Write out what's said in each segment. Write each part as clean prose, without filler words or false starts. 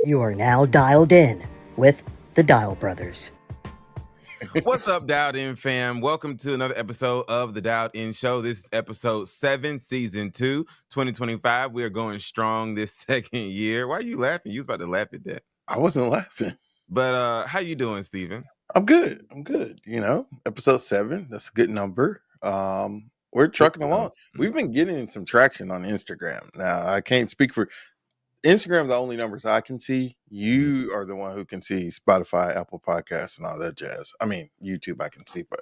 You are now dialed in with the Dial Brothers. What's up, Dialed In fam? Welcome to another episode of the Dialed In Show. This is episode 7, season 2, 2025. We are going strong this second year. Why are you laughing? You was about to laugh at that. I wasn't laughing. But how you doing, Steven? I'm good. You know, episode 7, that's a good number. We're trucking along. We've been getting some traction on Instagram. Now, I can't speak for Instagram, the only numbers I can see. You are the one who can see Spotify, Apple Podcasts, and all that jazz. I mean, YouTube I can see, but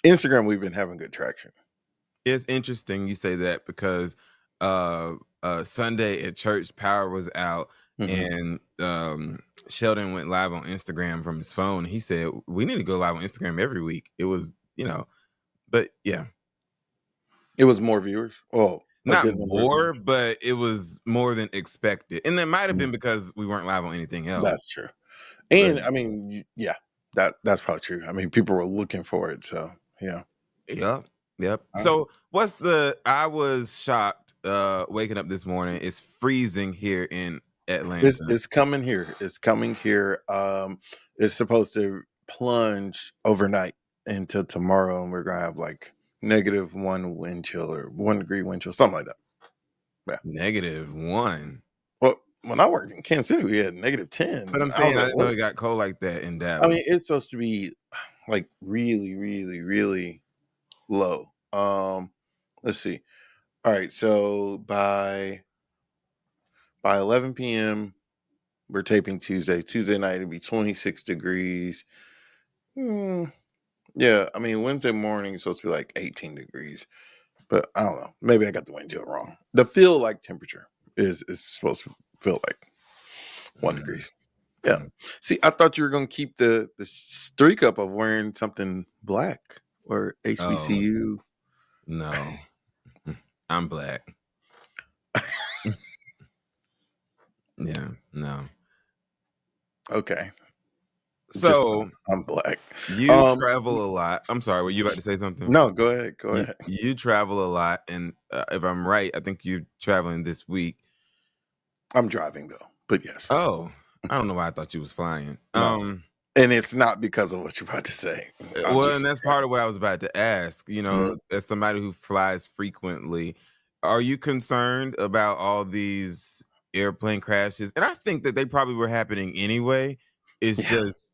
Instagram, we've been having good traction. It's interesting you say that because Sunday at church, power was out, and Sheldon went live on Instagram from his phone. He said, we need to go live on Instagram every week. It was, but yeah. It was more viewers. Well, not more, but it was more than expected. And that might have been because we weren't live on anything else. That's true. And I mean, yeah, that's probably true. I mean, people were looking for it. So, yeah. Yep. So I was shocked waking up this morning. It's freezing here in Atlanta. It's coming here. It's coming here. It's supposed to plunge overnight until tomorrow, and we're gonna have like -1 wind chill or 1 degree wind chill, something like that. Yeah. -1. Well, when I worked in Kansas City, we had -10. But I'm saying I didn't know it got cold like that in Dallas. I mean, it's supposed to be like really, really, really low. Let's see. All right, so by 11 p.m. we're taping Tuesday. Tuesday night it'll be 26 degrees. Yeah, I mean Wednesday morning is supposed to be like 18 degrees. But I don't know. Maybe I got the wind chill wrong. The feel like temperature is supposed to feel like 1 degrees. Yeah. See, I thought you were gonna keep the streak up of wearing something black or HBCU. No. I'm black. Yeah, no. Okay. So I'm black. You travel a lot. I'm sorry, were you about to say something? No, go ahead. Go ahead. You travel a lot, and if I'm right, I think you're traveling this week. I'm driving though, but yes. Oh, I don't know why I thought you was flying. No. And it's not because of what you're about to say. And that's part of what I was about to ask. As somebody who flies frequently, are you concerned about all these airplane crashes? And I think that they probably were happening anyway. It's just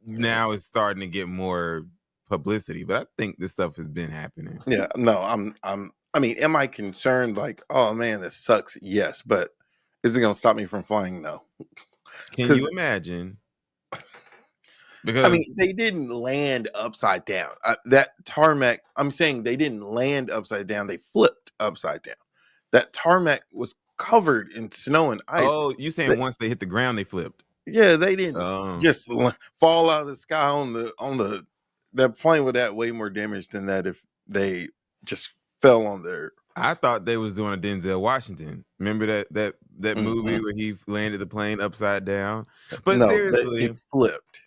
now it's starting to get more publicity, but I think this stuff has been happening. Yeah, no, I mean, am I concerned? Like, oh man, this sucks. Yes, but is it gonna stop me from flying? No. Can you imagine? Because I mean, they didn't land upside down. That tarmac, I'm saying they didn't land upside down. They flipped upside down. That tarmac was covered in snow and ice. Oh, you saying once they hit the ground, they flipped? Yeah, they didn't just fall out of the sky on the. That plane would have way more damage than that if they just fell on their. I thought they was doing a Denzel Washington. Remember that movie where he landed the plane upside down? But no, seriously, it flipped.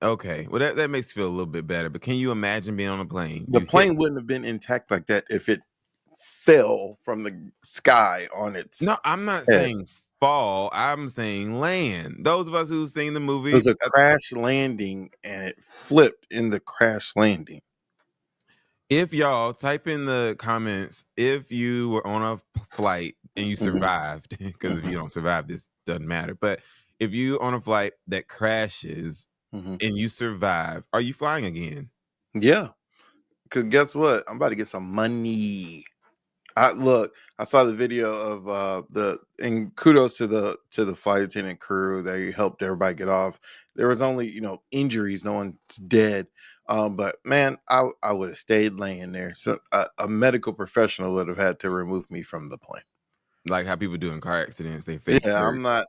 Okay, well that makes you feel a little bit better. But can you imagine being on a plane? The plane wouldn't have been intact like that if it fell from the sky on its. No, I'm not saying fall. I'm saying land. Those of us who've seen the movie, it was a crash landing, and it flipped in the crash landing. If y'all type in the comments if you were on a flight and you survived, because if you don't survive, this doesn't matter. But if you on a flight that crashes and you survive, are you flying again? Yeah, because guess what? I'm about to get some money. I saw the video of and kudos to the flight attendant crew. They helped everybody get off. There was only injuries, no one's dead. But man, I would have stayed laying there. So a medical professional would have had to remove me from the plane. Like how people do in car accidents, they fake. Yeah, I'm not.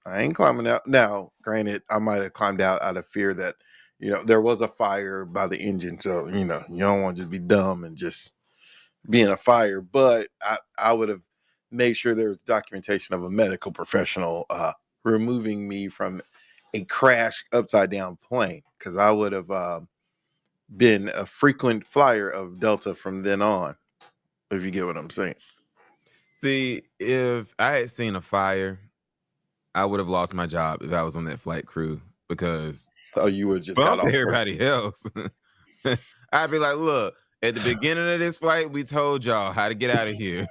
I ain't climbing out. Now, granted, I might have climbed out of fear that there was a fire by the engine. So you don't want to just be dumb and just be in a fire. But I would have made sure there was documentation of a medical professional removing me from a crash upside down plane, because I would have been a frequent flyer of Delta from then on, if you get what I'm saying. See, if I had seen a fire I would have lost my job if I was on that flight crew because Oh, you would just got bump off everybody first. else. I'd be like, look, at the beginning of this flight, we told y'all how to get out of here.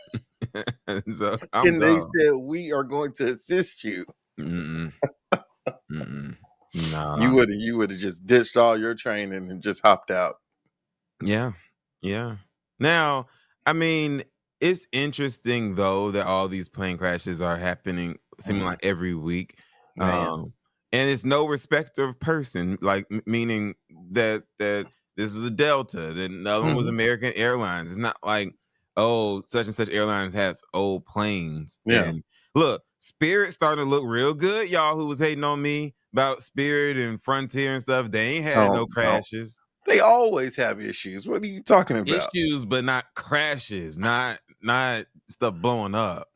So I'm And they gone. said, we are going to assist you. Mm-mm. Mm-mm. Nah. You would have just ditched all your training and just hopped out. Yeah. Yeah. Now, I mean, it's interesting though that all these plane crashes are happening seeming like every week. Man. And it's no respecter of person, like meaning that this was a Delta, then the other one was Mhm. American Airlines. It's not like, oh, such and such airlines has old planes. Yeah. And look, Spirit starting to look real good, y'all who was hating on me about Spirit and Frontier and stuff. They ain't had no No. crashes. They always have issues. What are you talking about? Issues, but not crashes, not stuff blowing up.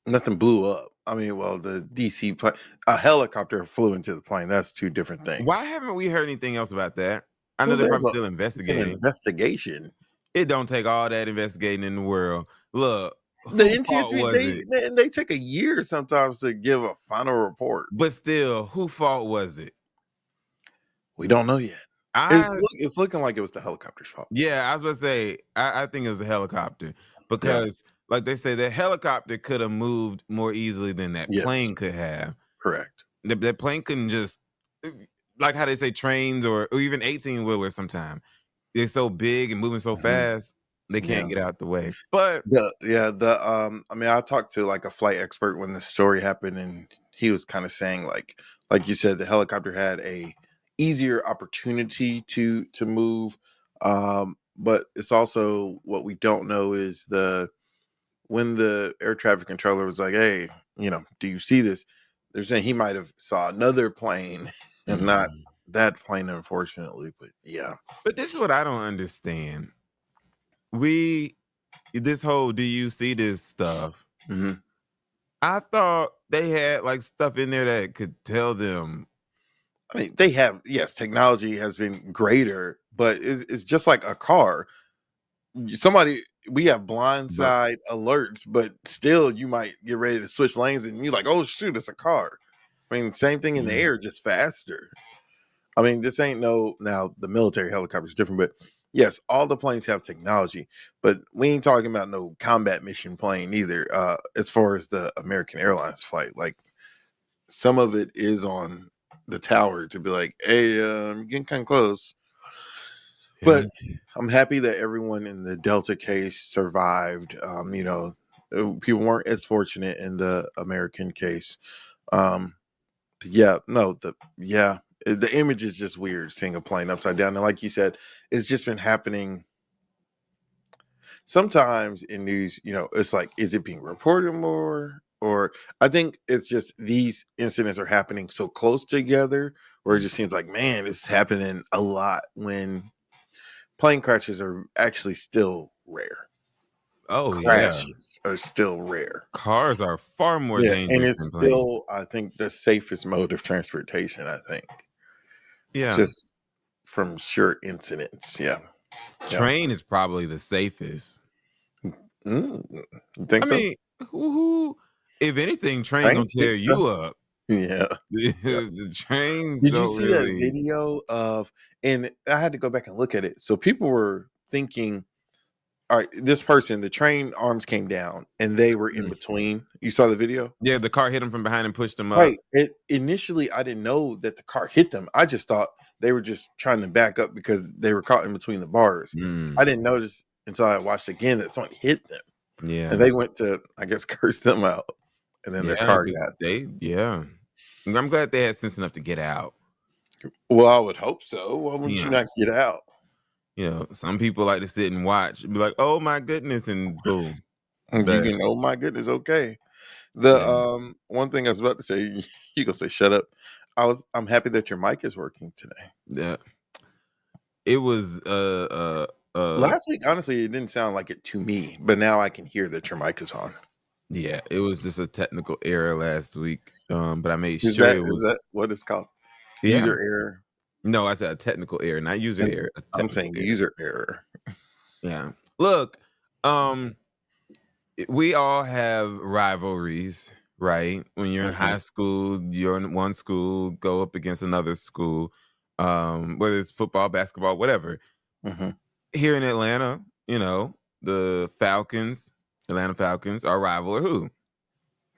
Nothing blew up. I mean, well, the DC plane, a helicopter flew into the plane. That's two different things. Why haven't we heard anything else about that? I know Well, they're there's probably still it's an investigating. investigation. It don't take all that investigating in the world. Look, The who fault NTSB, was it? they take a year sometimes to give a final report. But still, who fault was it? We don't know yet. It's looking like it was the helicopter's fault. Yeah, I was about to say, I think it was a helicopter because, like they say, the helicopter could have moved more easily than that Yes. plane could have. Correct. That plane couldn't just, like how they say trains or even 18-wheelers sometimes. They're so big and moving so fast, they can't get out the way. But I mean, I talked to like a flight expert when the story happened, and he was kind of saying like you said, the helicopter had a easier opportunity to move. But it's also what we don't know is when the air traffic controller was like, hey, do you see this? They're saying he might have saw another plane and not that plane, unfortunately. But yeah. But this is what I don't understand. This whole do you see this stuff? Mhm. I thought they had like stuff in there that could tell them. I mean, they have, yes, technology has been greater, but it's just like a car. We have blindside alerts, but still you might get ready to switch lanes and you're like, oh shoot, it's a car. I mean, same thing in the air, just faster. I mean, this ain't now the military helicopter is different, but yes, all the planes have technology, but we ain't talking about no combat mission plane either. As far as the American Airlines flight, like some of it is on the tower to be like, hey, you're getting kind of close. But I'm happy that everyone in the Delta case survived. People weren't as fortunate in the American case. The image is just weird seeing a plane upside down. And like you said, it's just been happening. Sometimes in news, it's like, is it being reported more? Or I think it's just these incidents are happening so close together where it just seems like, man, it's happening a lot when plane crashes are actually still rare. Oh, Crashes are still rare. Cars are far more Yeah, and dangerous it's than planes. still, I think, the safest mode of transportation, I think. Yeah. Just from sure incidents. Yeah. Train is probably the safest. You think so? I mean, who if anything, train gonna tear you up. Yeah. The trains Did you don't see really. that video of, and I had to go back and look at it. So people were thinking, all right, this person, the train arms came down and they were in between. You saw the video? Yeah, the car hit him from behind and pushed him up. Right. Initially, I didn't know that the car hit them. I just thought they were just trying to back up because they were caught in between the bars. I didn't notice until I watched again that someone hit them. Yeah. And they went to, I guess, curse them out. And then their car got. I'm glad they had sense enough to get out. Well, I would hope so. Why wouldn't you not get out? Some people like to sit and watch and be like, oh my goodness, and boom. Oh my goodness, okay. The one thing I was about to say, you gonna say shut up. I'm happy that your mic is working today. Yeah. It was last week, honestly, it didn't sound like it to me, but now I can hear that your mic is on. Yeah, it was just a technical error last week. But I made Is sure that, it was. Is that what it's called? Yeah. User error? No, I said a technical error, not user error. I'm saying error. user error. Yeah. Look, we all have rivalries. right? When you're in Mhm. high school, you're in one school, go up against another school, whether it's football, basketball, whatever. Mhm. Here in Atlanta, the Atlanta Falcons, our rival are who?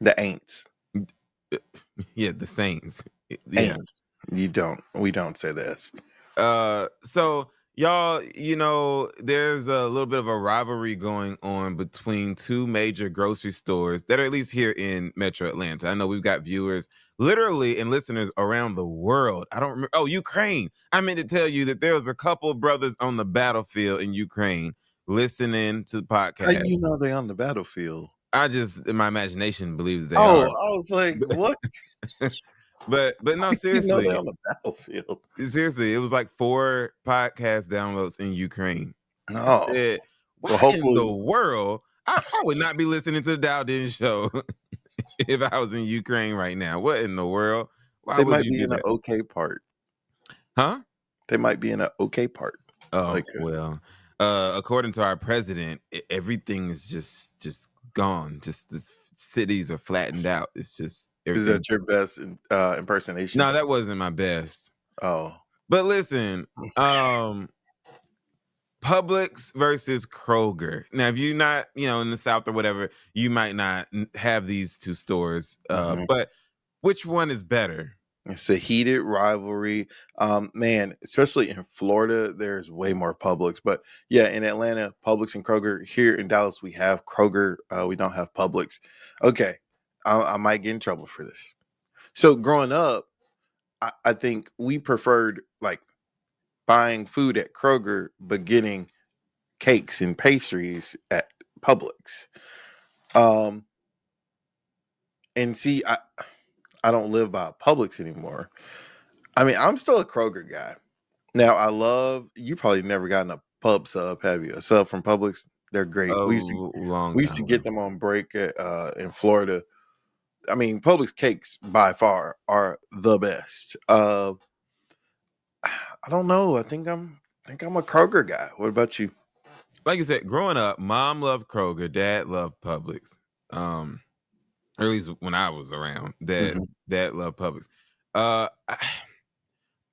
The Aints. Yeah, the Saints. Yeah. Aints. We don't say this. So y'all, there's a little bit of a rivalry going on between two major grocery stores that are at least here in Metro Atlanta. I know we've got viewers literally and listeners around the world. I don't remember. Oh, Ukraine. I meant to tell you that there was a couple of brothers on the battlefield in Ukraine listening to the How podcast. you know they on the battlefield? I just, in my imagination, believe that they Oh, are. I was like, what? But no, You know they seriously. on the battlefield. Seriously, it was like 4 podcast downloads in Ukraine. I No. said, Well, why in the hopefully world? I would not be listening to the Dowden show if I was in Ukraine right now. What in the world? Why they would might you be do in an that? okay part. Huh? They might be in an okay part. Oh, Like, well. According to our president, everything is just gone. Just the cities are flattened out. It's just is everything. that your best impersonation? No, that wasn't my best. Oh, But listen, Publix versus Kroger. Now, if you're not, in the South or whatever, you might not have these two stores. mhm. But which one is better? It's a heated rivalry. Man, especially in Florida, there's way more Publix. But yeah, in Atlanta, Publix and Kroger. Here in Dallas, we have Kroger. We don't have Publix. Okay, I might get in trouble for this. So growing up, I think we preferred like buying food at Kroger, but getting cakes and pastries at Publix. Um, and see, I don't live by Publix anymore. I mean, I'm still a Kroger guy. Now, I love you. Probably never gotten a pub sub, have you? A sub from Publix, they're A great. long We used to time ago. get them on break in Florida. I mean, Publix cakes by far are the best. I don't know. I think I'm a Kroger guy. What about you? Like you said, growing up, mom loved Kroger, dad loved Publix. Or at least when I was around, Mhm. dad loved Publix. Uh,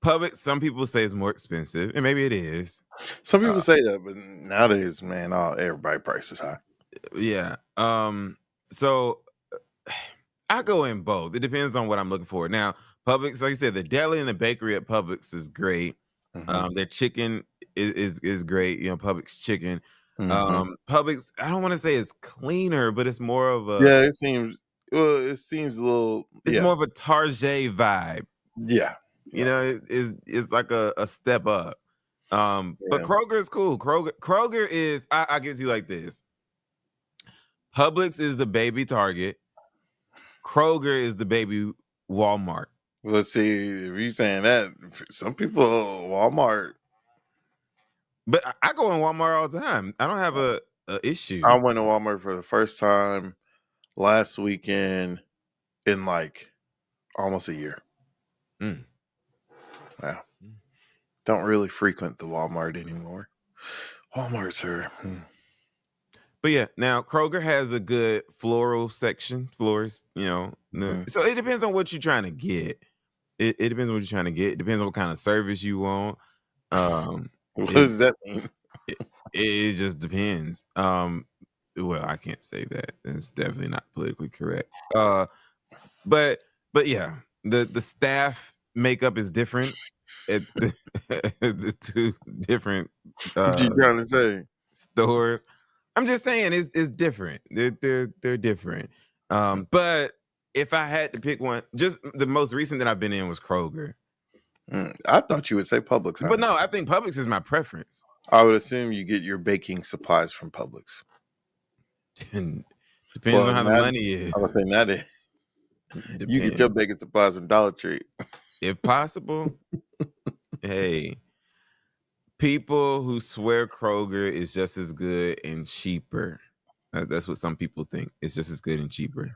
Publix, some people say it's more expensive, and maybe it is. Some people Uh, say that, but nowadays, man, everybody price is high. yeah. So I go in both. It depends on what I'm looking for. Now, Publix, like I said, the deli and the bakery at Publix is great. Hmm. Their chicken is great. Publix chicken. Hmm. Publix, I don't want to say it's cleaner, but it's more of a Yeah, it seems. Well, it seems a little. it's Yeah, more of a Target vibe. yeah, yeah. It's like a step up. But Yeah. Kroger is cool. Kroger is I give it to you like this. Publix is the baby Target. Kroger is the baby Walmart. Well, see, if you saying that, some people Walmart. But I go in Walmart all the time. I don't have a issue. I went to Walmart for the first time last weekend in like almost a year. Mm. Wow. Don't really frequent the Walmart anymore. Walmart's are. But yeah, now Kroger has a good floral section, florist, Mhm. So it depends on what you're trying to get. It depends on what you're trying to get. It depends on what kind of service you want. Um, What it, does that mean? it it just depends. Well, I can't say that. It's definitely not politically correct. But yeah, the staff makeup is different. It's two different What you trying to say? stores. I'm just saying it's different. They're different. But if I had to pick one, just the most recent that I've been in was Kroger. I thought you would say Publix. But no, Honestly. I think Publix is my preference. I would assume you get your baking supplies from Publix. And depends Well, on how the not, money is. I was saying that is. You get your Depends. baking supplies from Dollar Tree. If possible, hey, people who swear Kroger is just as good and cheaper. That's what some people think. It's just as good and cheaper.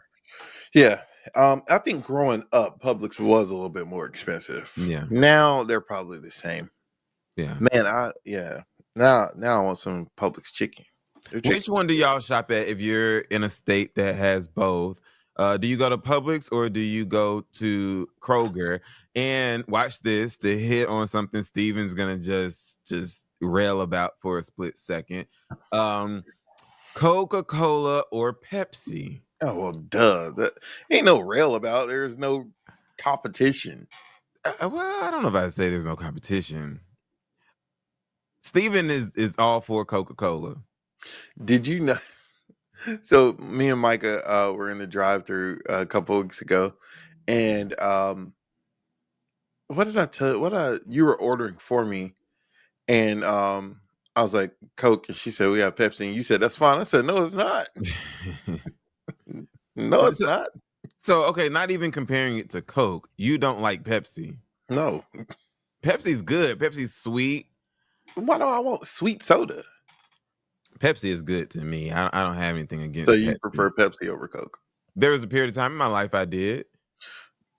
Yeah. I think growing up, Publix was a little bit more expensive. Yeah. Now they're probably the same. Yeah. Man, Now I want some Publix chicken. Their Which chicken's one do good. y'all shop at if you're in a state that has both? Do you go to Publix or do you go to Kroger? And watch this to hit on something Steven's gonna just rail about for a split second. Coca-Cola or Pepsi? Oh well, duh. That ain't no rail about. There's no competition. Well, I don't know if I'd say there's no competition. Steven is all for Coca-Cola. Did you know? So me and Micah were in the drive-through a couple weeks ago, and what did I tell you were ordering for me, and I was like Coke, and she said we have Pepsi, and you said that's fine. I said no, it's not. No, it's so, not. so okay, not even comparing it to Coke. You don't like Pepsi. No, Pepsi's good. Pepsi's sweet. why do I want sweet soda? Pepsi is good to me. I don't have anything against So you Pepsi. prefer Pepsi over Coke? There was a period of time in my life I did.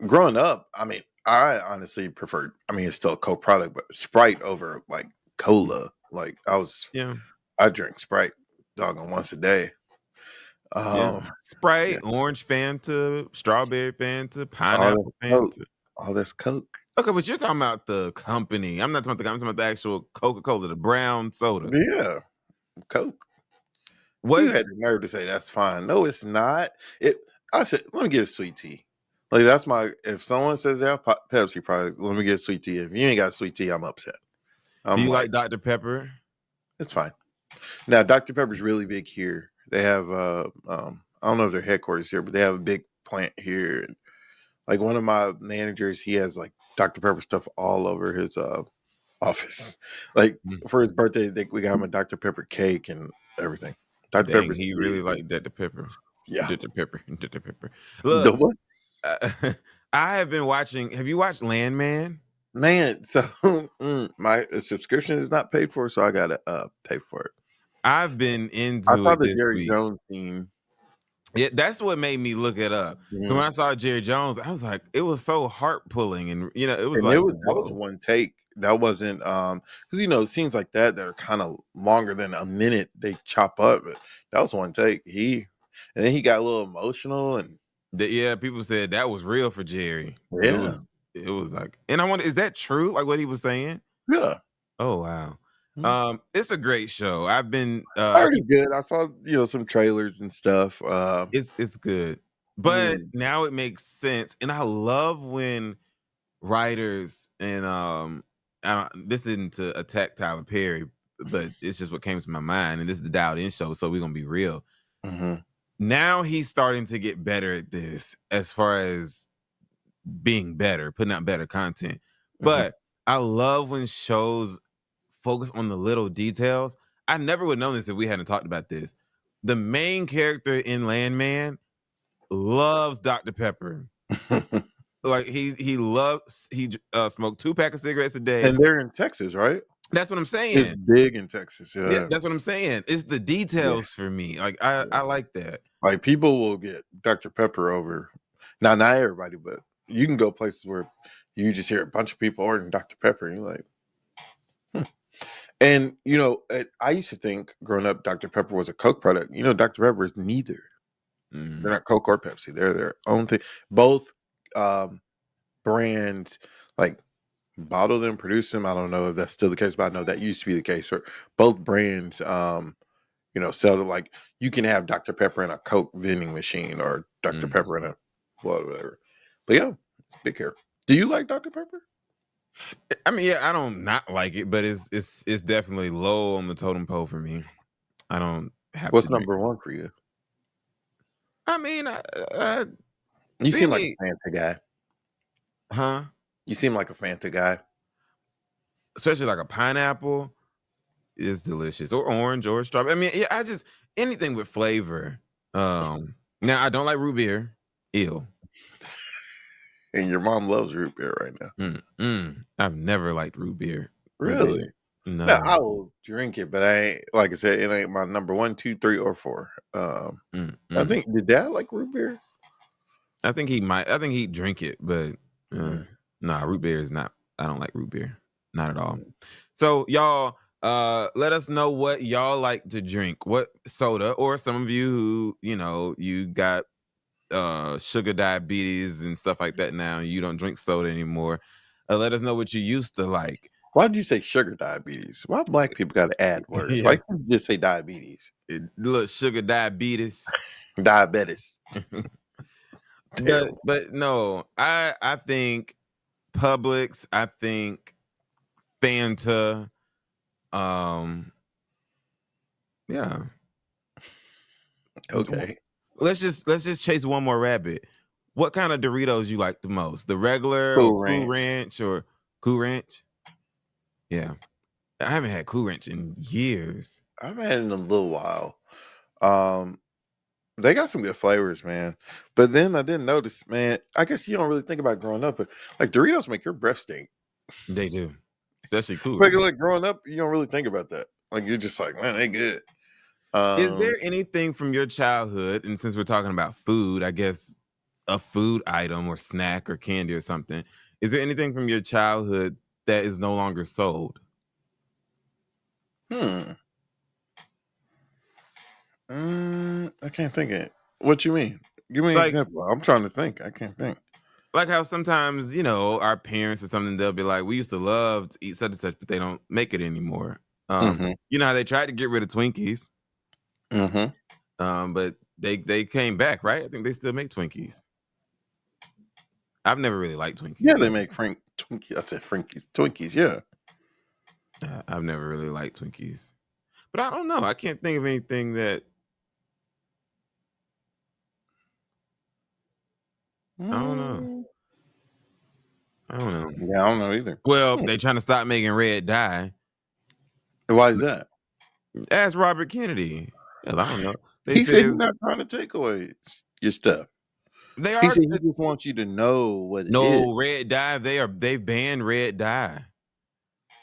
Growing up, I mean, I honestly preferred. I mean, it's still a Coke product, but Sprite over like cola. Like Yeah. I drink Sprite doggone once a day. Sprite, yeah. orange Fanta, strawberry Fanta, all pineapple this Coke. Fanta. All this Coke. Okay, but you're talking about the company. I'm not talking about I'm talking about the actual Coca-Cola, the brown soda. Yeah, Coke. You had the nerve to say that's fine. No, it's not. I said, let me get a sweet tea. Like that's if someone says they have Pepsi product, let me get a sweet tea. If you ain't got sweet tea, I'm upset. Do you like Dr. Pepper? It's fine. Now, Dr. Pepper's really big here. They have I don't know if their headquarters here, but they have a big plant here. Like one of my managers, he has like Dr. Pepper stuff all over his office. Like for his birthday, we got him a Dr. Pepper cake and everything. Dr. Pepper. He really liked Dr. Pepper. Yeah. Dr. Pepper. Dr. Pepper. Look, the what? I have been watching. Have you watched Landman? Man, so my subscription is not paid for, so I gotta pay for it. I've been into I saw it the this Jerry week. Jones theme. Yeah, that's what made me look it up. When I saw Jerry Jones, I was like, it was so heart pulling, and it was like that was one take. That wasn't because scenes like that are kind of longer than a minute. They chop up, but that was one take. And then he got a little emotional, and people said that was real for Jerry. Yeah, it was like, and I wonder, is that true? Like what he was saying? Yeah. Oh wow. It's a great show. I've been pretty good. I saw some trailers and stuff. It's good, but now it makes sense, and I love when writers and this isn't to attack Tyler Perry, but it's just what came to my mind, and this is the Dialed In Show, so we're gonna be real. Now he's starting to get better at this, as far as being better, putting out better content. But I love when shows focus on the little details. I never would know this if we hadn't talked about this. The main character in Landman loves Dr. Pepper. Like he smoked 2 packs of cigarettes a day. And they're in Texas, right? That's what I'm saying. It's big in Texas. Yeah, that's what I'm saying. It's the details for me. Like I like that. Like people will get Dr. Pepper over. Now, not everybody, but you can go places where you just hear a bunch of people ordering Dr. Pepper, and you're like, And I used to think growing up, Dr. Pepper was a Coke product. Dr. Pepper is neither. They're not Coke or Pepsi. They're their own thing. Both brands like bottle them, produce them. I don't know if that's still the case, but I know that used to be the case. Or both brands, sell them. Like you can have Dr. Pepper in a Coke vending machine or Dr. Pepper in a whatever. But yeah, it's big here. Do you like Dr. Pepper? I mean, yeah, I don't not like it, but it's definitely low on the totem pole for me. I don't have. What's number one for you? I mean, you seem like a Fanta guy, huh? You seem like a Fanta guy, especially like a pineapple is delicious, or orange, or strawberry. I mean, yeah, I just anything with flavor. Now I don't like root beer. Ew. And your mom loves root beer right now. I've never liked root beer. Really? No. Now, I will drink it, but I ain't, like I said, it ain't my number 1, 2, 3, or 4. I think, did Dad like root beer? I think he might. I think he'd drink it, but root beer is not. I don't like root beer. Not at all. So y'all, let us know what y'all like to drink. What soda, or some of you who, you got sugar diabetes and stuff like that now. You don't drink soda anymore. Let us know what you used to like. Why did you say sugar diabetes? Why black people got to add words? Yeah. Why can't you just say diabetes? Look, sugar diabetes. Diabetes. Terrible. But no, I think Publix, I think Fanta, yeah. Okay. Let's just chase one more rabbit. What kind of Doritos you like the most? The regular Cool or Cool Ranch. Ranch or Cool Ranch? Yeah. I haven't had Cool Ranch in years. I've had it in a little while. They got some good flavors, man. But then I didn't notice, man. I guess you don't really think about growing up, but like Doritos make your breath stink. They do. Especially Cool Like, Ranch. like growing up, you don't really think about that. Like you're just like, man, they good. Is there anything from your childhood, and since we're talking about food, I guess a food item or snack or candy or something, is there anything from your childhood that is no longer sold? I can't think of it. What you mean? Give me an Like example. I'm trying to think. I can't think. like how sometimes, our parents or something, they'll be like, we used to love to eat such and such, but they don't make it anymore. Mm-hmm. You know how they tried to get rid of Twinkies, Mm-hmm. but they came back, right? I think they still make Twinkies. I've never really liked Twinkies. Yeah, they make Twinkies. I said Frankies. Twinkies, yeah. I've never really liked Twinkies. But I don't know. I can't think of anything that I don't know. I don't know. Yeah, I don't know either. Well, they trying to stop making red dye. Why is that? Ask Robert Kennedy. Hell, I don't know. They He said said he's not trying to take away your stuff. they He are said he just wants you to know what it is. no red dye. They've banned red dye.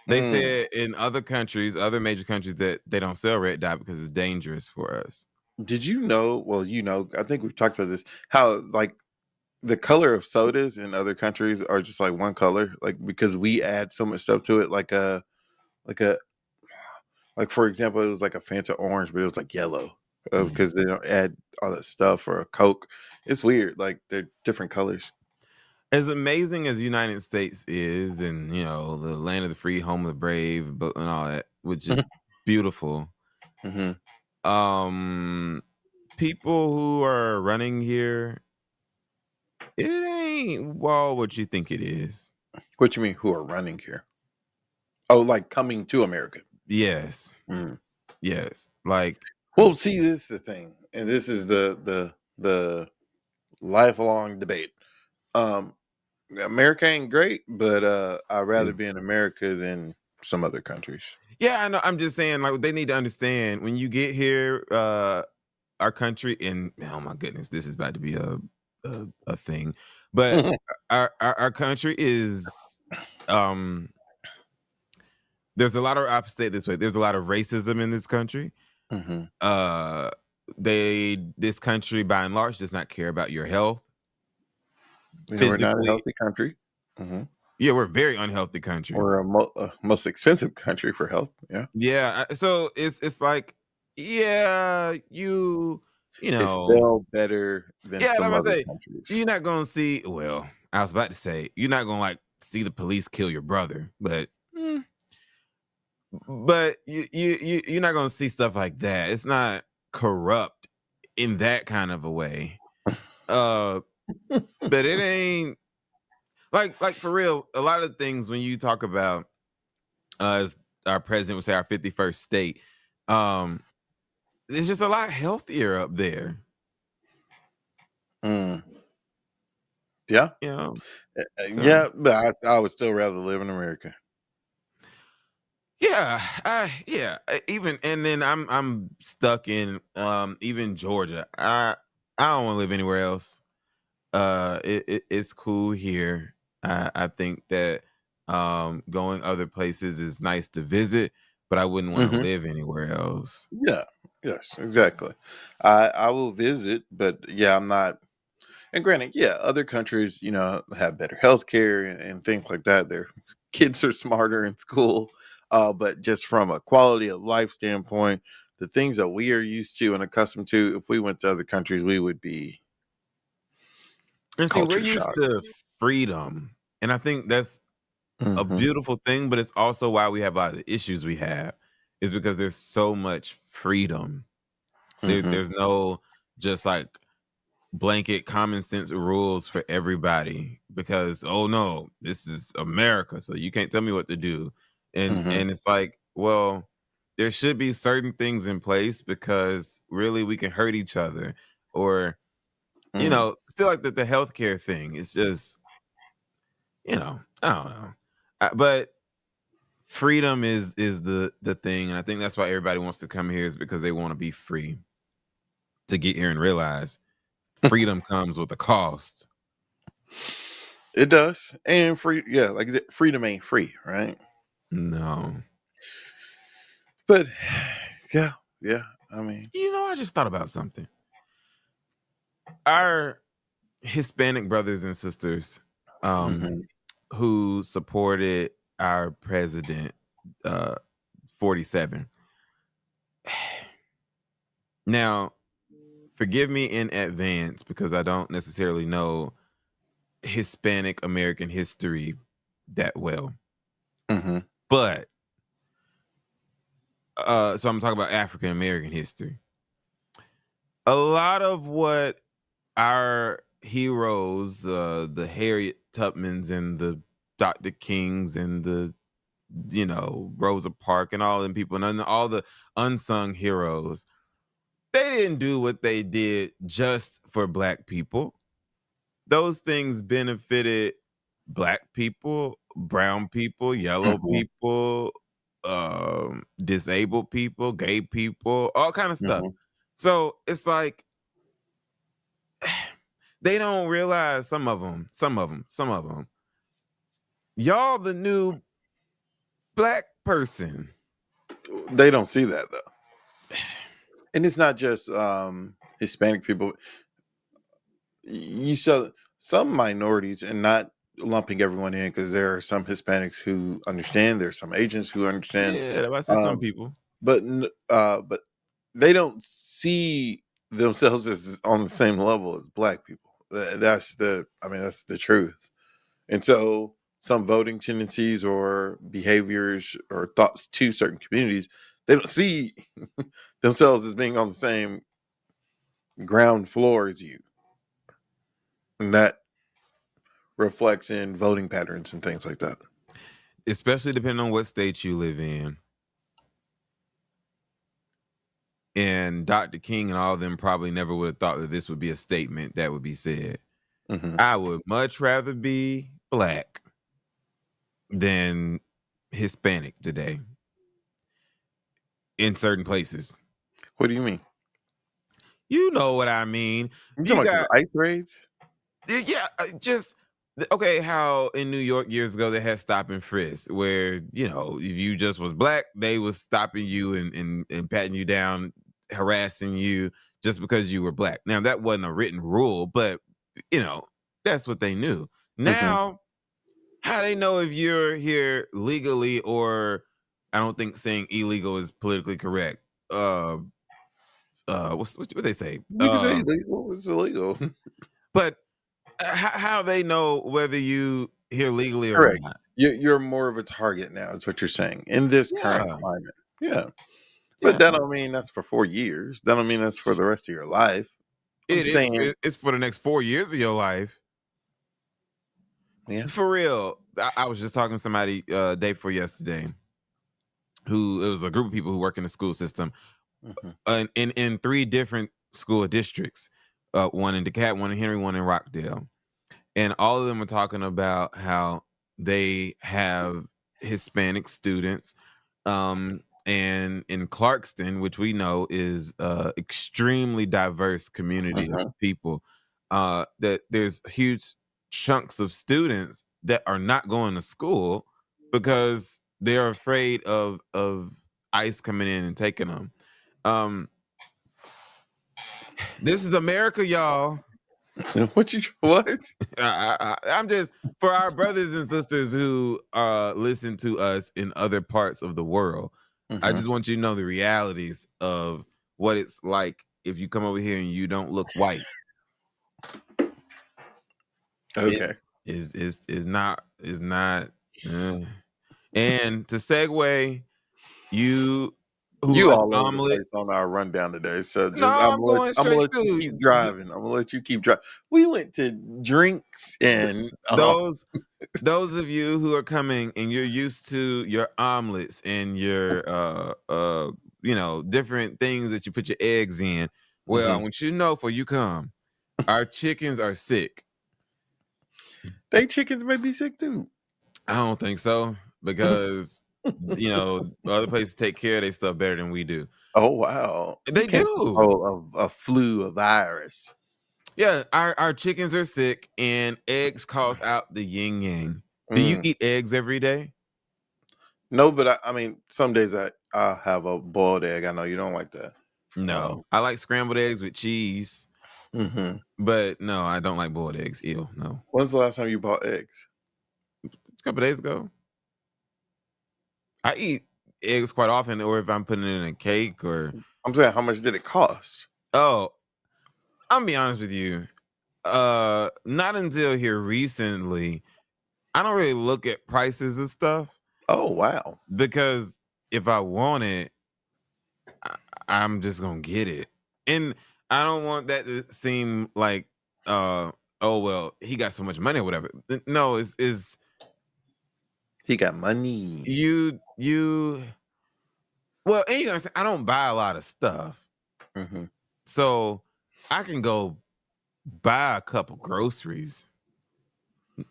They said in other countries, other major countries, that they don't sell red dye because it's dangerous for us. Did you know? Well, I think we've talked about this. How like the color of sodas in other countries are just like one color, like because we add so much stuff to it, like a like for example, it was like a Fanta orange, but it was like yellow because they don't add all that stuff, or a Coke. It's weird, like they're different colors. As amazing as the United States is, and the land of the free, home of the brave, but and all that, which is beautiful. Mm-hmm. People who are running here, it ain't what you think it is. What you mean? Who are running here? Oh, like coming to America? Yes, yes. Like, well, see, this is the thing, and this is the lifelong debate. America ain't great, but I'd rather be in America than some other countries. Yeah, I know. I'm just saying, like, they need to understand when you get here, our country, and oh my goodness, this is about to be a thing, but our country is there's a lot of, I'll say it this way, there's a lot of racism in this country. This country by and large does not care about your health. We're not a healthy country. Yeah, we're a very unhealthy country. We're a most expensive country for health. Yeah. So it's like, yeah, it's still better than some other countries. You're not gonna see. Well, I was about to say you're not gonna like see the police kill your brother, but you're not gonna see stuff like that. It's not corrupt in that kind of a way. But it ain't like for real. A lot of things when you talk about as our president would say, our 51st state, it's just a lot healthier up there. Yeah. Yeah, but I would still rather live in America. Yeah, even, and then I'm stuck in even Georgia. I don't want to live anywhere else. It's cool here. I think that going other places is nice to visit, but I wouldn't want to live anywhere else. Yeah. Yes, exactly. I will visit, but yeah, I'm not. And granted, yeah, other countries, have better healthcare and things like that. Their kids are smarter in school. But just from a quality of life standpoint, the things that we are used to and accustomed to, if we went to other countries, we would be And see, we're culture used shock. to freedom, and I think that's a Mhm. beautiful thing. But it's also why we have a lot of the issues we have, is because there's so much freedom. Mhm. There's no just like blanket common sense rules for everybody because oh no, this is America, so you can't tell me what to do. Mhm. And it's like, well, there should be certain things in place because really we can hurt each other or Mm. still like the healthcare thing. It's just, I don't know. But freedom is the thing, and I think that's why everybody wants to come here is because they want to be free to get here and realize freedom comes with a cost. It does, and free. Yeah, like I said, freedom ain't free, right? No. But yeah, yeah. I mean, I just thought about something. Our Hispanic brothers and sisters mhm. who supported our president, uh, 47. Now, forgive me in advance because I don't necessarily know Hispanic American history that well. Mhm. But so I'm talking about African American history. A lot of what our heroes, the Harriet Tubmans and the Dr. Kings and the Rosa Parks and all them people and all the unsung heroes, they didn't do what they did just for black people. Those things benefited black people, brown people, yellow Mhm. people, disabled people, gay people, all kind of stuff. Mhm. So it's like they don't realize some of them. Y'all the new black person. They don't see that though, and it's not just Hispanic people. You saw some minorities, and not lumping everyone in because there are some Hispanics who understand. There's some Asians who understand, Yeah, I said some um, people. but they don't see themselves as on the same level as black people. That's the truth. And so some voting tendencies or behaviors or thoughts to certain communities, they don't see themselves as being on the same ground floor as you. And that reflects in voting patterns and things like that. Especially depending on what state you live in. And Dr. King and all of them probably never would have thought that this would be a statement that would be said. Hmm. I would much rather be black than Hispanic today in certain places. What do you mean? You know what I mean. You You talking about because got, of ICE raids? yeah, just, okay, how in New York years ago they had stop and frisk, where, if you just was black, they was stopping you and patting you down, harassing you just because you were black. Now, that wasn't a written rule, but, that's what they knew. Hmm. Now, how they know if you're here legally or I don't think saying illegal is politically correct. What they say? You can say illegal. It's illegal. But how they know whether you here legally or Correct. not? You're more of a target now. Is what you're saying in this current Yeah, climate. Yeah, but yeah. that don't mean that's for 4 years. That don't mean that's for the rest of your life. I'm It is. saying, It's for the next 4 years of your life. yeah. For real. I was just talking to somebody day before yesterday who it was a group of people who work in the school system Hmm. in three different school districts. One in DeKalb, one in Henry, one in Rockdale. And all of them were talking about how they have Hispanic students. And in Clarkston, which we know is extremely diverse community of Hmm. people, that there's huge chunks of students that are not going to school because they're afraid of ICE coming in and taking them. Um, this is America, y'all. What? I'm just for our brothers and sisters who listen to us in other parts of the world. I Hmm. just want you to know the realities of what it's like if you come over here and you don't look white. Okay. Is not. uh. And to segue, you who You like all over the place on omelets? our rundown today. So No, just I'm going I'm gonna straight let you through. keep driving. I'm gonna let you keep driving. We went to drinks and Those of you who are coming and you're used to your omelets and your different things that you put your eggs in. Well, I Mhm. want you to know before you come, our chickens are sick. They chickens may be sick too. I don't think so because other places take care of their stuff better than we do. Oh wow. You They can't do. control a flu, a virus. Yeah, our chickens are sick and eggs cause out the yin yang. Do you Mm. eat eggs every day? No, but I mean some days I have a boiled egg. I know you don't like that. No. I like scrambled eggs with cheese, Mhm. but no, I don't like boiled eggs. Ew, no. When's the last time you bought eggs? A couple days ago. I eat eggs quite often, or if I'm putting it in a cake or I'm saying how much did it cost? oh, I'm gonna be honest with you. Not until here recently, I don't really look at prices and stuff Oh wow. because if I want it, I, I'm just gonna get it. And I don't want that to seem like oh well, he got so much money or whatever. No, is He got money. you well, and you gonna say I don't buy a lot of stuff. Mhm. So I can go buy a couple groceries.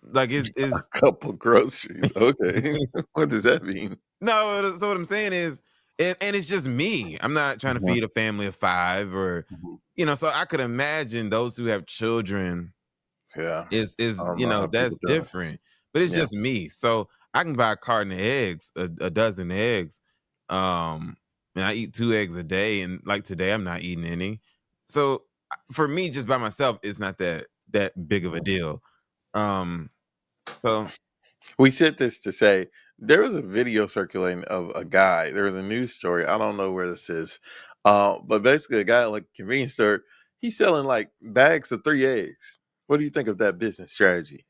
Like A couple groceries. Okay. What does that mean? no, so what I'm saying is and it's just me. I'm not trying to Mhm. feed a family of 5 or Mhm. so I could imagine those who have children Yeah. is I don't know how people that's do it. different. But it's Yeah. just me. So I can buy a carton of eggs, a dozen eggs. And I eat 2 eggs a day and like today I'm not eating any. So for me just by myself it's not that big of a Mhm. deal. Um so We said this to say there was a video circulating of a guy. There was a news story. I don't know where this is. But basically a guy at like a convenience store, he's selling like bags of 3 eggs. What do you think of that business strategy?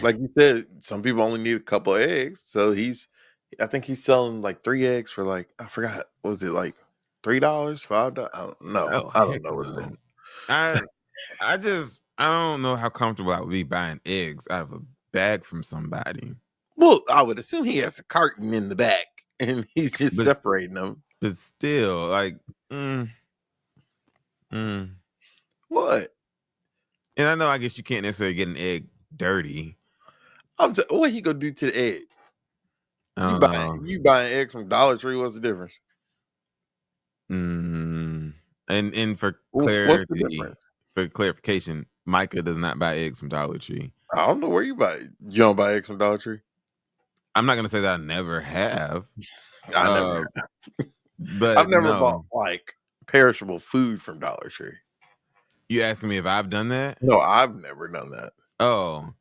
Like you said, some people only need a couple eggs. So I think he's selling like 3 eggs for like, I forgot, what was it like $3, $5? I don't know. oh I don't heck know what it is. no. I I don't know how comfortable I would be buying eggs out of a bag from somebody. Well, I would assume he has a carton in the back and he's just But separating them. but still, like, mm, mm. What? And I know I guess you can't necessarily get an egg dirty. What he gonna do to the egg? I don't know. You buying eggs from Dollar Tree? What's the difference? Mm. And What's the difference? for clarification, Micah does not buy eggs from Dollar Tree. I don't know where you buy it. You don't buy eggs from Dollar Tree? I'm not gonna say that I never have. I never. Uh, but I've never bought no. like perishable food from Dollar Tree. You asking me if I've done that? No, I've never done that. Oh,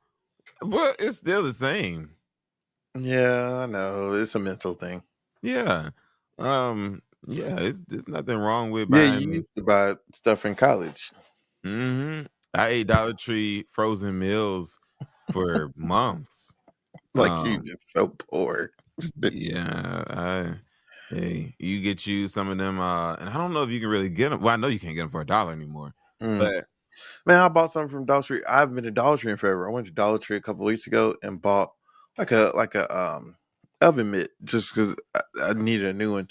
well, it's still the same. Yeah, I know. It's a mental thing. Yeah. Yeah, it's there's nothing wrong with Yeah, you buying. used to buy stuff in college. Hmm. I ate Dollar Tree frozen meals for months. Like you Um, just so poor. yeah, hey, you get you some of them, and I don't know if you can really get them. Well, I know you can't get them for $1 anymore, Mm. but Man, I bought something from Dollar Tree. I haven't been to Dollar Tree in forever. I went to Dollar Tree a couple weeks ago and bought like a oven mitt just because I needed a new one.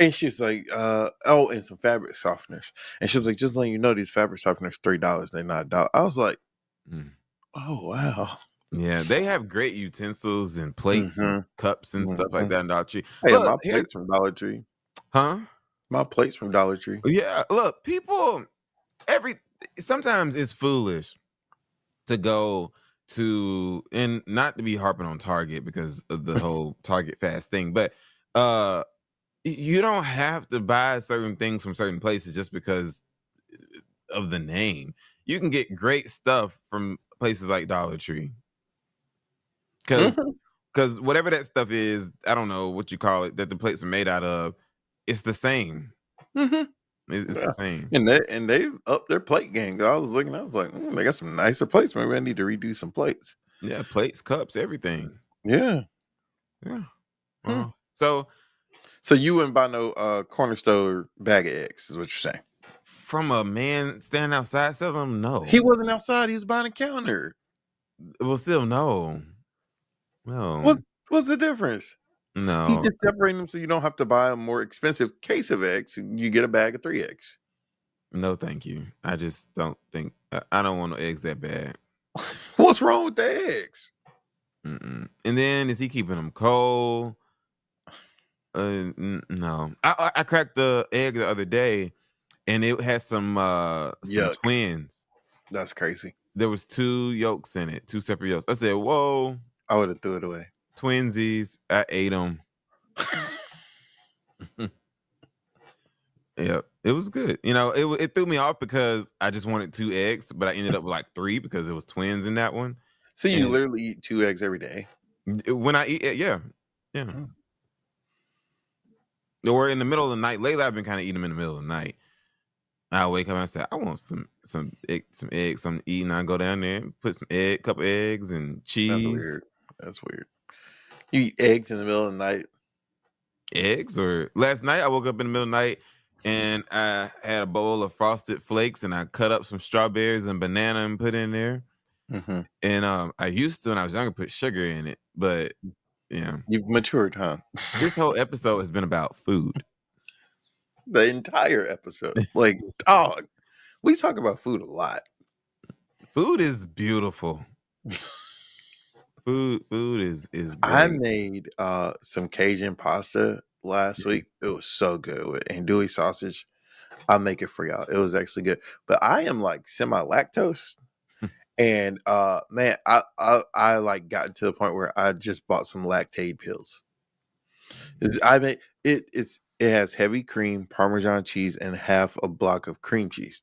And she was like, oh, and some fabric softeners. And she was like, just letting you know these fabric softeners $3. They're not a dollar. I was like, mm, oh wow. yeah, they have great utensils and plates and Mm-hmm. cups and stuff like Mm-hmm. that in Dollar Tree. Hey, Look, my here, plates from Dollar Tree. huh? My plates from Dollar Tree. Yeah, look, people every sometimes it's foolish to go to and not to be harping on Target because of the whole Target fast thing, but you don't have to buy certain things from certain places just because of the name. You can get great stuff from places like Dollar Tree because Mm-hmm. whatever that stuff is, I don't know what you call it that the plates are made out of, it's the same. Mm-hmm. It's the Yeah. same. And they upped their plate game. I was looking, I was like, they got some nicer plates. Maybe I need to redo some plates. Yeah, plates, cups, everything. Yeah. Yeah. Hmm. So So you wouldn't buy no corner store bag of eggs, is what you're saying? from a man standing outside selling them, no. He wasn't outside. He was behind a counter. Well, still no. What's the difference? He's No. just separating them so you don't have to buy a more expensive case of eggs. You get a bag of 3 eggs. No, thank you. I just don't think I don't want no eggs that bad. What's wrong with the eggs? Mm-mm. And then is he keeping them cold? No. I cracked the egg the other day, and it had some Yuck. twins. That's crazy. There was 2 yolks in it, 2 separate yolks. I said, "Whoa, I would have threw it away. twinsies!" I ate them. Yep, it was good. You know, it threw me off because I just wanted 2 eggs, but I ended up with like 3 because it was twins in that one. So you And literally eat 2 eggs every day? when I eat it, yeah. Oh. Or in the middle of the night. Lately, I've been kind of eating them in the middle of the night. I wake up and I say, I want some eggs, something to eat, and I go down there and put some couple eggs and cheese. That's weird. That's weird. You eat eggs in the middle of the night? Eggs? Or last night I woke up in the middle of the night and I had a bowl of Frosted Flakes and I cut up some strawberries and banana and put in there. Mm-hmm. And I used to when I was younger put sugar in it, but yeah, You've matured, huh? this whole episode has been about food. The entire episode. Like, dog. We talk about food a lot. Food is beautiful. Food is great. I made some Cajun pasta last week. It was so good with andouille sausage. I'll make it for y'all. It was actually good. But I am like semi-lactose. And man, I like gotten to the point where I just bought some lactate pills. I mean it has heavy cream, Parmesan cheese, and half a block of cream cheese.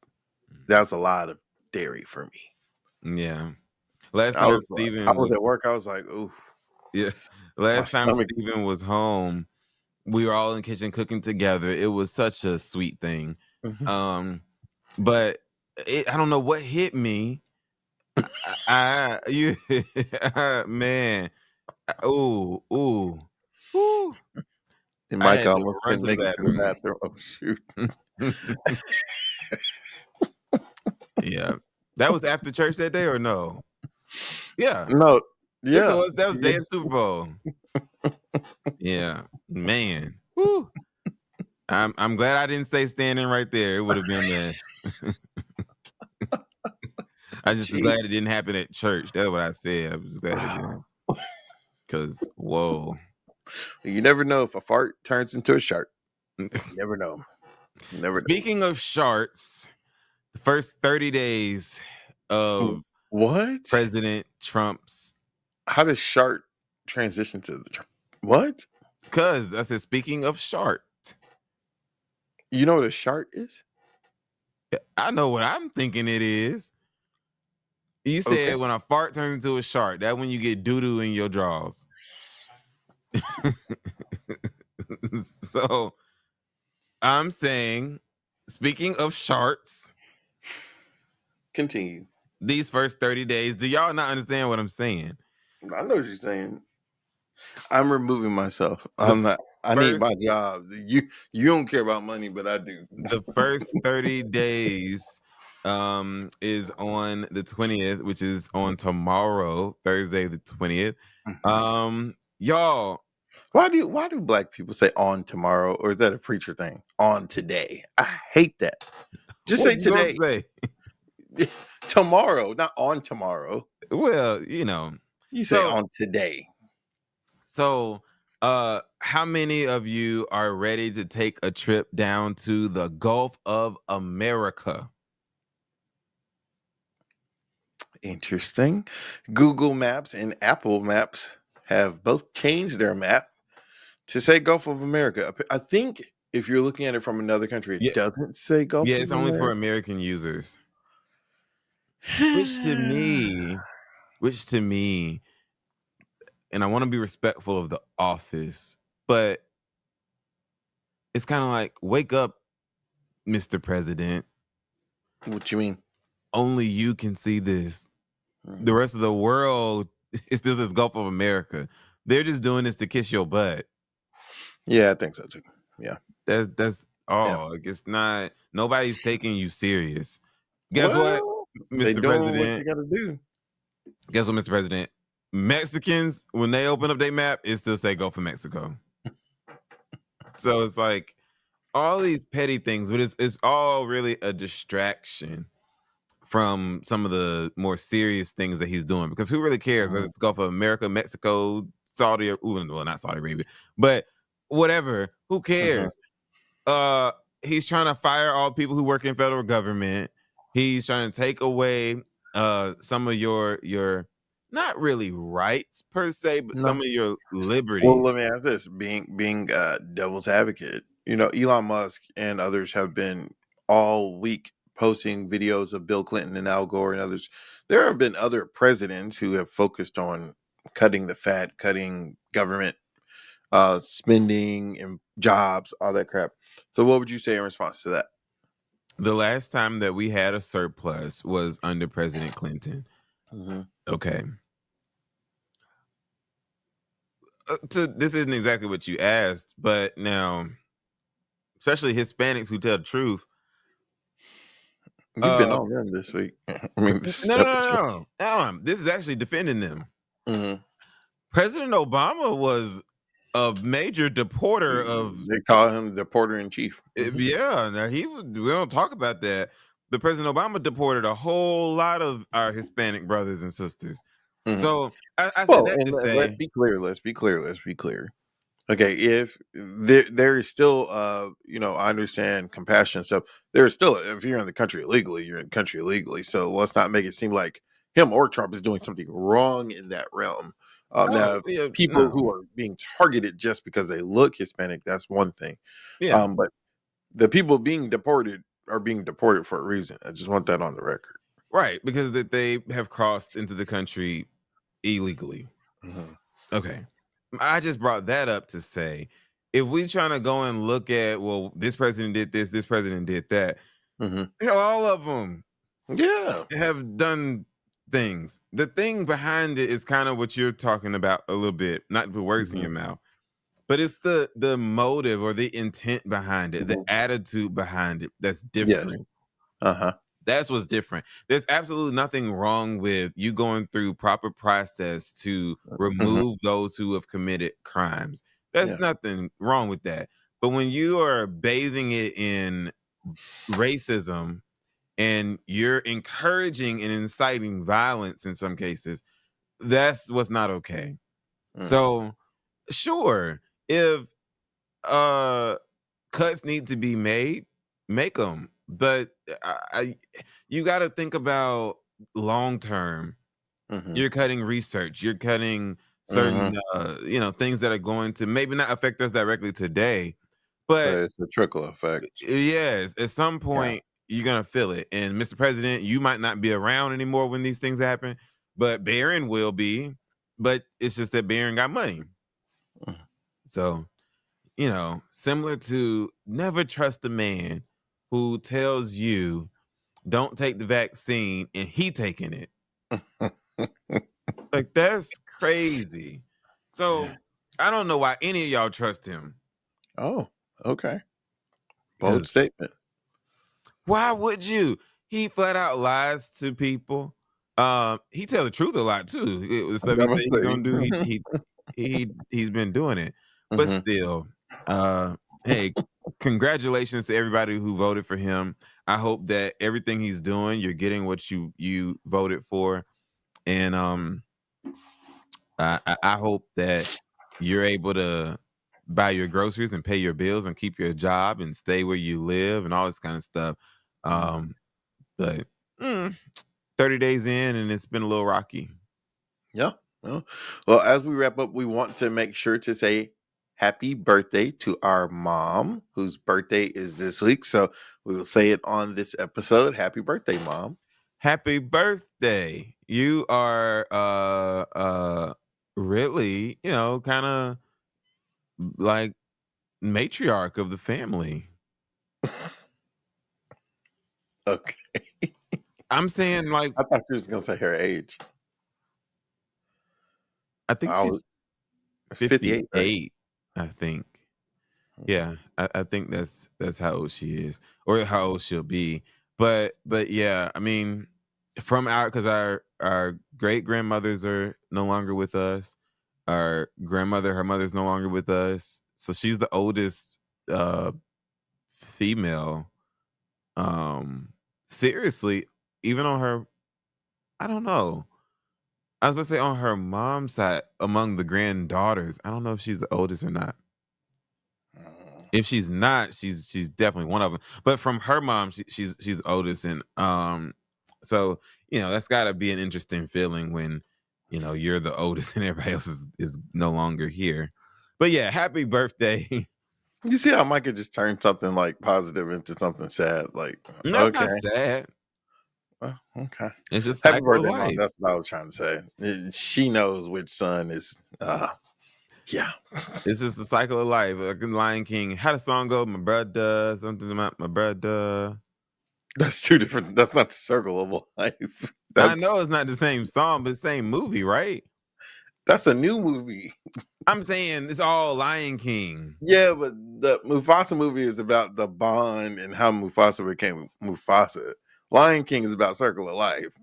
That's a lot of dairy for me. Yeah. Last I time was Steven I was was at work. I was like, ooh, yeah. my Last time stomach. Steven was home, we were all in the kitchen cooking together. It was such a sweet thing. Mhm. But I don't know what hit me. You man. Ooh. And I Mike had to almost run couldn't to the make it to the bathroom. bathroom. Oh shoot. Yeah. That was after church that day or no? Yeah. No, Yes, it yeah. was. That was day of Super Bowl. Yeah. Man. Woo. I'm glad I didn't say standing right there. It would have been a mess. I just was Gee. glad it didn't happen at church. That's what I said. I was glad it didn't. Because, whoa. You never know if a fart turns into a shark. You never know. You never Speaking of sharks, the first 30 days know. of What? President Trump's. How does shark transition to the what? Because I said, speaking of shark, You know what a shark is? I know what I'm thinking it is. You said Okay. when a fart turns into a shark, that when you get doo-doo in your drawers. So I'm saying, speaking of sharks, Continue. these first 30 days, do y'all not understand what I'm saying? I know what you're saying. I'm removing myself. I'm not. I need my job. You don't care about money, but I do. The first 30 days is on the 20th, which is on tomorrow, Thursday the 20th. Y'all, Why do black people say on tomorrow, or is that a preacher thing? On today. I hate that. Just what say you gonna today. say? Tomorrow, not on tomorrow. Well, you know. You say So, on today. So, how many of you are ready to take a trip down to the Gulf of America? Interesting. Google Maps and Apple Maps have both changed their map to say Gulf of America. I think if you're looking at it from another country, Yeah, it doesn't say Gulf yeah, of it's only for America. American users. Which to me, and I want to be respectful of the office, but it's kind of like wake up Mr. President. What you mean? Only you can see this. Mhm. The rest of the world is still this Gulf of America. They're just doing this to kiss your butt. Yeah, I think so too. Yeah. That's all. Like, it's not. Nobody's taking you serious. Guess what, Well, they Mr. doing what they President? got to do. Guess what, Mr. President? Mexicans, when they open up their map, it still say Gulf of Mexico. So it's like all these petty things, but it's all really a distraction from some of the more serious things that he's doing. Because who really cares whether it's Gulf of America, Mexico, Saudi, well, not Saudi Arabia, but whatever. Who cares? He's trying to fire all people who work in federal government. He's trying to take away some of your not really rights per se, but some No. of your Well, liberties. let me ask this: being devil's advocate, Elon Musk and others have been all week posting videos of Bill Clinton and Al Gore and others. There have been other presidents who have focused on cutting the fat, cutting government spending and jobs, all that crap. So, what would you say in response to that? The last time that we had a surplus was under President Clinton. Mm-hmm. Okay. This isn't exactly what you asked, but now, especially Hispanics who tell the truth. You've been on them this week. I mean, this episode. No. This is actually defending them. Mm-hmm. President Obama was a major deporter of. They call him the deporter in chief. Yeah, now we don't talk about that. But President Obama deported a whole lot of our Hispanic brothers and sisters. Mhm. So I said Well, that and to let's say, be clear. Let's be clear. Okay, if there is still, I understand compassion and stuff. There's still, if you're in the country illegally, you're in the country illegally. So let's not make it seem like him or Trump is doing something wrong in that realm. Now, yeah, people who are being targeted just because they look Hispanic, that's one thing. yeah, But the people being deported are being deported for a reason. I just want that on the record. right, because that they have crossed into the country illegally. Mm-hmm. Okay. I just brought that up to say, if we trying to go and look at, well, this president did this president did that, Mm-hmm. hell, all of them Yeah. have done things. The thing behind it is kind of what you're talking about a little bit, not to put words in your mouth, but it's the motive or the intent behind it, the attitude behind it that's different. Yes. Uh-huh. That's what's different. There's absolutely nothing wrong with you going through proper process to remove those who have committed crimes. There's nothing wrong with that. But when you are bathing it in racism and you're encouraging and inciting violence in some cases, that's what's not okay. So, sure, if cuts need to be made, make them. But you got to think about long term. You're cutting research. You're cutting certain, things that are going to maybe not affect us directly today, but it's a trickle effect. yes, at some point you're gonna feel it. And Mr. President, you might not be around anymore when these things happen, but Barron will be. But it's just that Barron got money, so. Similar to never trust a man who tells you don't take the vaccine and he taking it. Like, that's crazy. So I don't know why any of y'all trust him. Oh, okay. Bold statement. Why would you? He flat out lies to people. He tell the truth a lot too. The stuff he say he's gonna do, he's been doing it. But still, hey, congratulations to everybody who voted for him. I hope that everything he's doing, you're getting what you voted for, and I hope that you're able to buy your groceries and pay your bills and keep your job and stay where you live and all this kind of stuff. But 30 days in and it's been a little rocky. Yeah. Well, as we wrap up, we want to make sure to say happy birthday to our mom, whose birthday is this week. So we will say it on this episode. Happy birthday, Mom. Happy birthday. You are really, kind of like matriarch of the family. Okay. I'm saying like I thought you was gonna say her age. I think I she's was 58, right? 58. I think. Yeah, I think that's how old she is, or how old she'll be. But yeah, I mean, from because our great grandmothers are no longer with us. Our grandmother, her mother's no longer with us, so she's the oldest uh female. Um, seriously, even on her, I don't know. I was gonna say on her mom's side, among the granddaughters, I don't know if she's the oldest or not. Mm. If she's not, she's definitely one of them. But from her mom, she's oldest, and so that's got to be an interesting feeling when you're the oldest and everybody else is no longer here. But yeah, happy birthday. You see how Micah just turned something like positive into something sad? Like, That's okay, not sad. okay. It's just Happy cycle of birthday, Mom. life. That's what I was trying to say. She knows which son is. Yeah. It's just the cycle of life. Like in Lion King, how the song go? My brother, something about my brother. That's two different. That's not the circle of life. I That's know it's not the same song, but the same movie, right? a new movie. I'm saying it's all Lion King. Yeah, but the Mufasa movie is about the bond and how Mufasa became Mufasa. Lion King is about circle of life.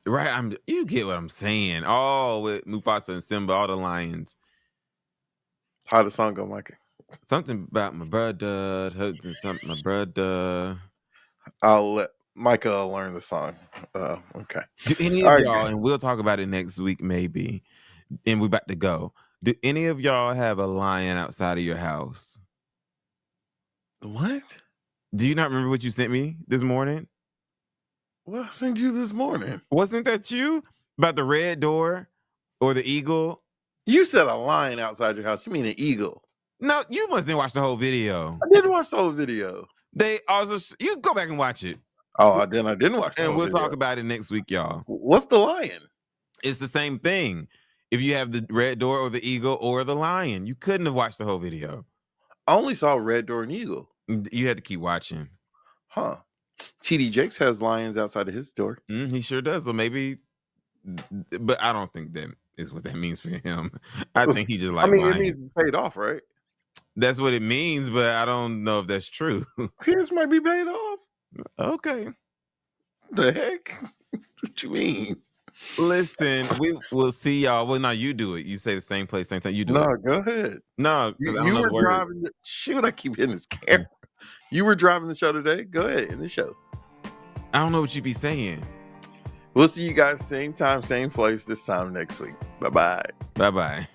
Right, you get what I'm saying. All with Mufasa and Simba, all the lions. How the song go, Micah? Something about my brother, something my brother. I'll let Micah learn the song. Okay. Do any All of right. y'all, and we'll talk about it next week maybe, and we're about to go. Do any of y'all have a lion outside of your house? What? Do you not remember what you sent me this morning? What I sent you this morning? Wasn't that you? About the red door or the eagle? You said a lion outside your house. You mean an eagle? No, you must didn't watch the whole video. I didn't watch the whole video. They also you go back and watch it. Oh, then I didn't watch the And whole we'll video. talk about it next week, y'all. What's the lion? It's the same thing. If you have the red door or the eagle or the lion, you couldn't have watched the whole video. I only saw red door and eagle. You had to keep watching. Huh. TD Jakes has lions outside of his door. He sure does. So maybe, but I don't think that is what that means for him. I think he just like it lions. means it's paid off, right? That's what it means, but I don't know if that's true. His might be paid off. Okay. The heck? What you mean? Listen, we will see y'all. Well, no, you do it. You say the same place, same time. You do it. No, go ahead. No, because I don't You know were the words. driving. Shoot, I keep hitting this camera. You were driving the show today. Go ahead, in the show. I don't know what you be saying. We'll see you guys same time, same place this time next week. Bye-bye. Bye-bye.